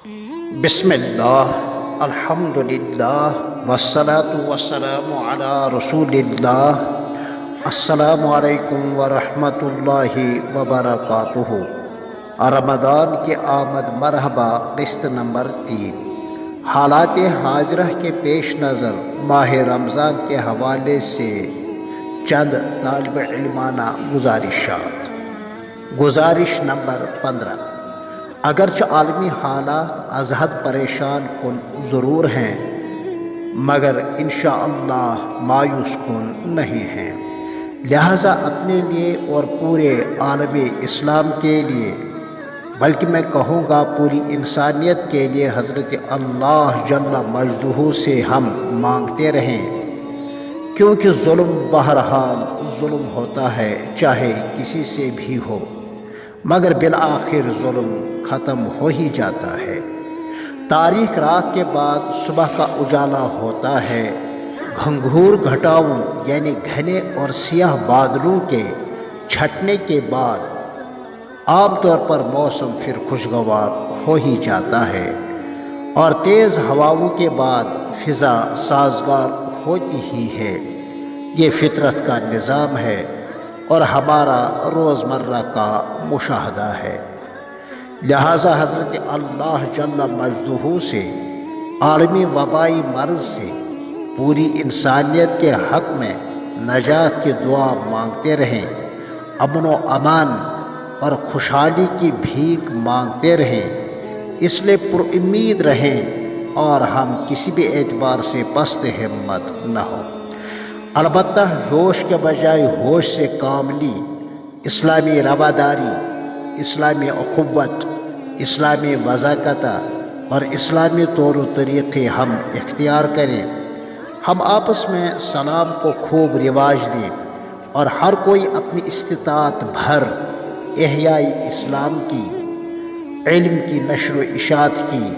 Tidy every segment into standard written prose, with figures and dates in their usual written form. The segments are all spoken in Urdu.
بسم اللہ، الحمدللہ، والصلاة والسلام علی رسول اللہ۔ السلام علیکم ورحمۃ اللہ وبرکاتہ۔ رمضان کی آمد مرحبا، قسط نمبر 3۔ حالات حاضرہ کے پیش نظر ماہ رمضان کے حوالے سے چند طالب علمانہ گزارشات۔ گزارش نمبر 15۔ اگرچہ عالمی حالات از حد پریشان کن ضرور ہیں، مگر انشاءاللہ مایوس کن نہیں ہیں، لہذا اپنے لیے اور پورے عالم اسلام کے لیے، بلکہ میں کہوں گا پوری انسانیت کے لیے حضرت اللہ جل مجدہ سے ہم مانگتے رہیں، کیونکہ ظلم بہرحال ظلم ہوتا ہے، چاہے کسی سے بھی ہو، مگر بالآخر ظلم ختم ہو ہی جاتا ہے۔ تاریک رات کے بعد صبح کا اجالا ہوتا ہے، گھنگھور گھٹاؤں یعنی گھنے اور سیاہ بادلوں کے چھٹنے کے بعد عام طور پر موسم پھر خوشگوار ہو ہی جاتا ہے، اور تیز ہواؤں کے بعد فضا سازگار ہوتی ہی ہے۔ یہ فطرت کا نظام ہے اور ہمارا روزمرہ کا مشاہدہ ہے، لہذا حضرت اللہ جل مجدہ سے عالمی وبائی مرض سے پوری انسانیت کے حق میں نجات کی دعا مانگتے رہیں، امن و امان اور خوشحالی کی بھیک مانگتے رہیں، اس لیے پر امید رہیں اور ہم کسی بھی اعتبار سے پست ہمت نہ ہو۔ البتہ جوش کے بجائے ہوش سے کام لی، اسلامی رواداری، اسلامی اخوت، اسلامی وضاقت اور اسلامی طور و طریقے ہم اختیار کریں۔ ہم آپس میں سلام کو خوب رواج دیں اور ہر کوئی اپنی استطاعت بھر احیاء اسلام کی، علم کی نشر و اشاعت کی،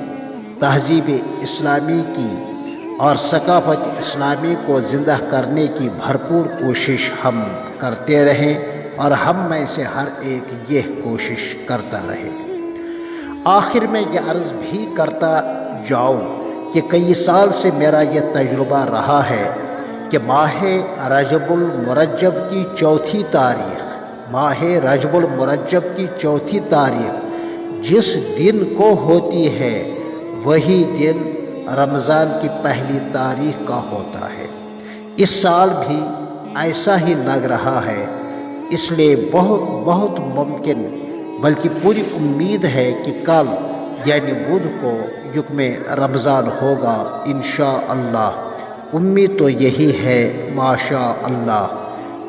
تہذیب اسلامی کی اور ثقافت اسلامی کو زندہ کرنے کی بھرپور کوشش ہم کرتے رہیں، اور ہم میں سے ہر ایک یہ کوشش کرتا رہے۔ آخر میں یہ عرض بھی کرتا جاؤں کہ کئی سال سے میرا یہ تجربہ رہا ہے کہ ماہ رجب المرجب کی چوتھی تاریخ جس دن کو ہوتی ہے، وہی دن رمضان کی پہلی تاریخ کا ہوتا ہے۔ اس سال بھی ایسا ہی لگ رہا ہے، اس لیے بہت ممکن بلکہ پوری امید ہے کہ کل یعنی بدھ کو یکم رمضان ہوگا انشاءاللہ۔ امید تو یہی ہے، ماشاء اللہ۔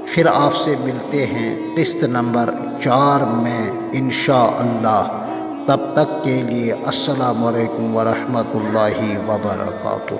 پھر آپ سے ملتے ہیں قسط نمبر 4 میں انشاءاللہ۔ تب تک کے لیے السلام علیکم ورحمۃ اللہ وبرکاتہ۔